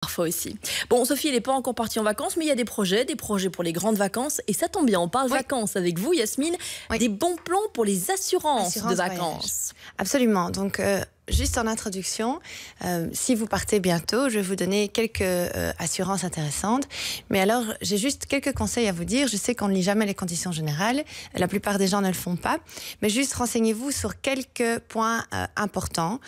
Parfois aussi. Bon, Sophie, elle n'est pas encore partie en vacances, mais il y a des projets pour les grandes vacances. Et ça tombe bien, on parle vacances avec vous, Yasmine. Des bons plans pour les assurances de vacances. Absolument. Donc, juste en introduction, si vous partez bientôt, je vais vous donner quelques assurances intéressantes. Mais alors, j'ai juste quelques conseils à vous dire. Je sais qu'on ne lit jamais les conditions générales. La plupart des gens ne le font pas. Mais juste renseignez-vous sur quelques points importants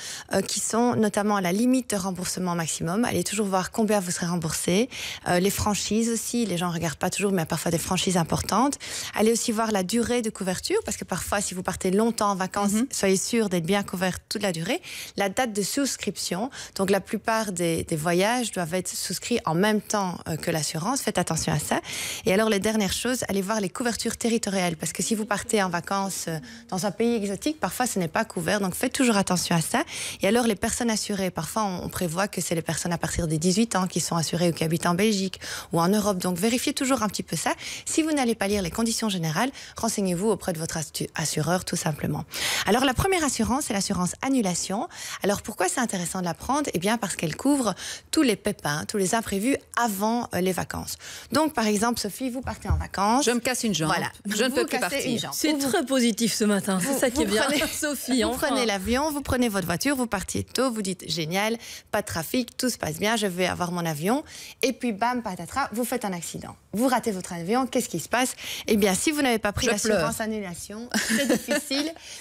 qui sont notamment la limite de remboursement maximum. Allez toujours voir combien vous serez remboursé. Les franchises aussi. Les gens ne regardent pas toujours, mais il y a parfois des franchises importantes. Allez aussi voir la durée de couverture, parce que parfois, si vous partez longtemps en vacances, soyez sûr d'être bien couvert toute la durée. La date de souscription. Donc, la plupart des voyages doivent être souscrits en même temps que l'assurance. Faites attention à ça. Et alors, les dernières choses, allez voir les couvertures territoriales. Parce que si vous partez en vacances dans un pays exotique, parfois, ce n'est pas couvert. Donc, faites toujours attention à ça. Et alors, les personnes assurées, parfois, on prévoit que c'est les personnes à partir des 18 ans qui sont assurées ou qui habitent en Belgique ou en Europe. Donc, vérifiez toujours un petit peu ça. Si vous n'allez pas lire les conditions générales, renseignez-vous auprès de votre assureur, tout simplement. Alors, la première assurance, c'est l'assurance annulation. Alors, pourquoi c'est intéressant de la prendre? Eh bien, parce qu'elle couvre tous les pépins, tous les imprévus avant les vacances. Donc, par exemple, Sophie, vous partez en vacances. Je me casse une jambe. Voilà. Je ne peux plus partir. C'est très positif ce matin. C'est ça qui est bien. Sophie, vous prenez l'avion, vous prenez votre voiture, vous partiez tôt, vous dites génial, pas de trafic, tout se passe bien, je vais avoir mon avion. Et puis, bam, patatras, vous faites un accident. Vous ratez votre avion, qu'est-ce qui se passe? Eh bien, si vous n'avez pas pris l'assurance annulation,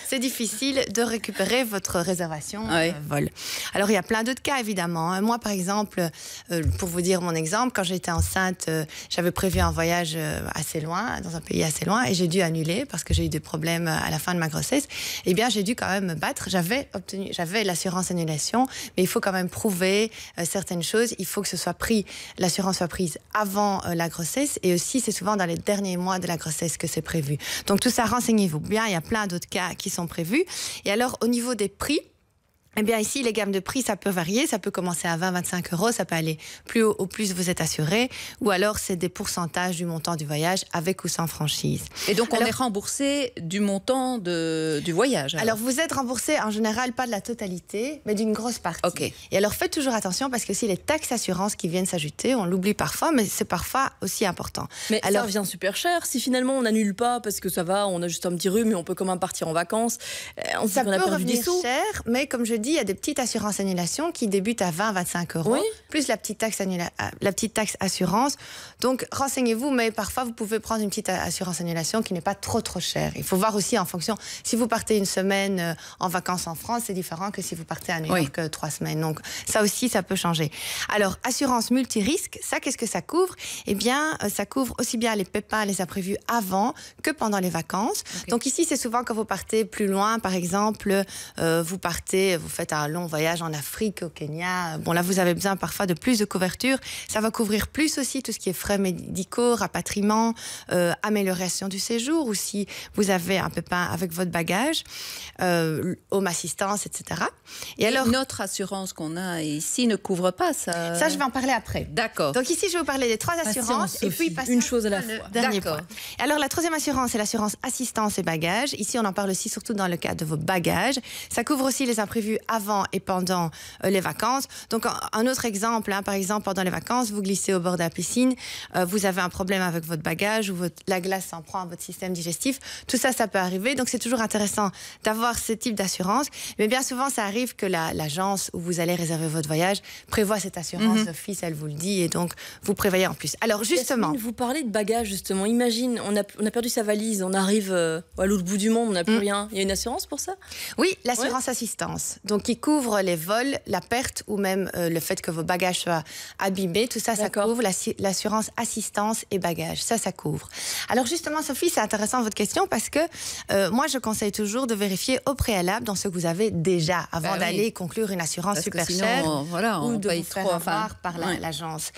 c'est difficile de récupérer votre réservation vol. Alors, il y a plein d'autres cas, évidemment. Moi, par exemple, pour vous dire mon exemple, quand j'étais enceinte, j'avais prévu un voyage assez loin, dans un pays assez loin, et j'ai dû annuler parce que j'ai eu des problèmes à la fin de ma grossesse. Eh bien, j'ai dû quand même me battre. J'avais l'assurance annulation, mais il faut quand même prouver certaines choses. Il faut que l'assurance soit prise avant la grossesse, et aussi, c'est souvent dans les derniers mois de la grossesse que c'est prévu. Donc, tout ça, renseignez-vous bien. Il y a plein d'autres cas qui sont prévus. Et alors, au niveau des prix, eh bien, ici, les gammes de prix, ça peut varier. Ça peut commencer à 20-25 €. Ça peut aller plus haut au plus vous êtes assuré. Ou alors, c'est des pourcentages du montant du voyage avec ou sans franchise. Et donc, on est remboursé du montant du voyage. Alors, vous êtes remboursé en général, pas de la totalité, mais d'une grosse partie. Okay. Et alors, faites toujours attention parce que si les taxes assurances qui viennent s'ajouter, on l'oublie parfois, mais c'est parfois aussi important. Mais alors, ça revient super cher. Si finalement, on n'annule pas parce que ça va, on a juste un petit rhume, mais on peut quand même partir en vacances. Ça peut revenir cher, mais comme je dis, il y a des petites assurances annulation qui débutent à 20-25 €, plus la petite taxe assurance. Donc, renseignez-vous, mais parfois, vous pouvez prendre une petite assurance annulation qui n'est pas trop chère. Il faut voir aussi en fonction. Si vous partez une semaine en vacances en France, c'est différent que si vous partez à New York 3 semaines. Donc, ça aussi, ça peut changer. Alors, assurance multirisque, ça, qu'est-ce que ça couvre? Eh bien, ça couvre aussi bien les pépins, les imprévus avant que pendant les vacances. Donc, ici, c'est souvent quand vous partez plus loin, par exemple, vous faites un long voyage en Afrique, au Kenya. Bon, là, vous avez besoin parfois de plus de couverture. Ça va couvrir plus aussi tout ce qui est frais médicaux, rapatriement, amélioration du séjour, ou si vous avez un pépin avec votre bagage, home assistance, etc. Et alors, notre assurance qu'on a ici ne couvre pas ça. Ça, je vais en parler après. D'accord. Donc ici, je vais vous parler des 3 assurances Sophie, et puis passer une chose à la fois. Dernier point. Alors, la troisième assurance, c'est l'assurance assistance et bagages. Ici, on en parle aussi surtout dans le cas de vos bagages. Ça couvre aussi les imprévus avant et pendant les vacances. Donc, un autre exemple, par exemple, pendant les vacances, vous glissez au bord de la piscine, vous avez un problème avec votre bagage ou la glace s'en prend à votre système digestif. Tout ça, ça peut arriver. Donc, c'est toujours intéressant d'avoir ce type d'assurance. Mais bien souvent, ça arrive que l'agence où vous allez réserver votre voyage prévoit cette assurance d'office, elle vous le dit, et donc, vous prévoyez en plus. Alors, justement... Yasmine, vous parlez de bagages, justement. Imagine, on a perdu sa valise, on arrive à l'autre bout du monde, on n'a plus rien. Il y a une assurance pour ça? Oui, l'assurance assistance. Donc, qui couvre les vols, la perte ou même le fait que vos bagages soient abîmés. Tout ça, ça couvre l'assurance assistance et bagages. Ça couvre. Alors justement, Sophie, c'est intéressant votre question parce que moi, je conseille toujours de vérifier au préalable dans ce que vous avez déjà avant d'aller conclure une assurance super chère ou de vous faire avoir par l'agence.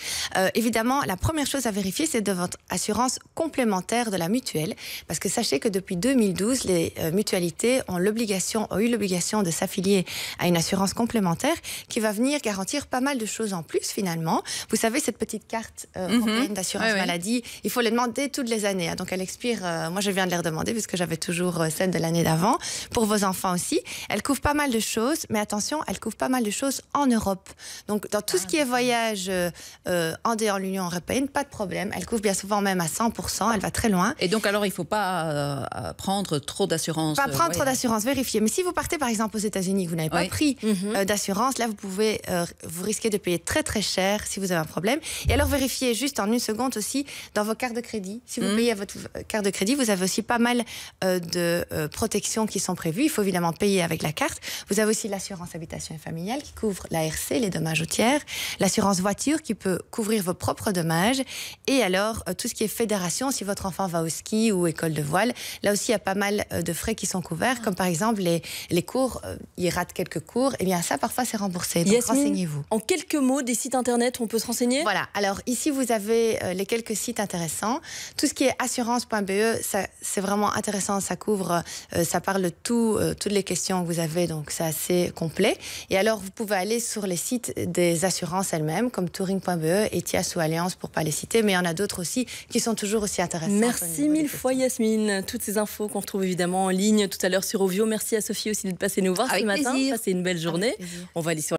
Évidemment, la première chose à vérifier, c'est de votre assurance complémentaire de la mutuelle, parce que sachez que depuis 2012, les mutualités ont eu l'obligation de s'affilier à une assurance complémentaire qui va venir garantir pas mal de choses en plus finalement. Vous savez, cette petite carte européenne d'assurance maladie, il faut les demander toutes les années. Hein. Donc elle expire, moi je viens de les redemander puisque j'avais toujours celle de l'année d'avant. Pour vos enfants aussi. Elle couvre pas mal de choses, mais attention, elle couvre pas mal de choses en Europe. Donc dans tout ce qui est voyage en dehors de l'Union européenne, pas de problème. Elle couvre bien souvent même à 100%, elle va très loin. Et donc alors il ne faut pas prendre trop d'assurance. Pas prendre trop d'assurance, vérifiez. Mais si vous partez par exemple aux États-Unis, que vous n'avez pas pris d'assurance, là vous risquez de payer très très cher si vous avez un problème. Et alors vérifiez juste en une seconde aussi dans vos cartes de crédit. Si vous payez à votre carte de crédit, vous avez aussi pas mal de protections qui sont prévues. Il faut évidemment payer avec la carte. Vous avez aussi l'assurance habitation et familiale qui couvre l'ARC, les dommages aux tiers, l'assurance voiture qui peut couvrir vos propres dommages, et alors tout ce qui est fédération, si votre enfant va au ski ou école de voile, là aussi il y a pas mal de frais qui sont couverts, comme par exemple les cours, il rate quelques cours, et bien ça parfois c'est remboursé, donc renseignez-vous. En quelques mots, des sites internet où on peut se renseigner? Voilà, alors ici vous avez les quelques sites intéressants. Tout ce qui est assurance.be, c'est vraiment intéressant, ça couvre, ça parle de toutes les questions que vous avez, donc c'est assez complet. Et alors vous pouvez aller sur les sites des assurances elles-mêmes, comme touring.be, Etias ou Allianz pour ne pas les citer, mais il y en a d'autres aussi qui sont toujours aussi intéressantes. Merci mille fois Yasmine, toutes ces infos qu'on retrouve évidemment en ligne tout à l'heure sur Ovio. Merci à Sophie aussi d'être passée nous voir ce matin. Passez une belle journée. On va aller sur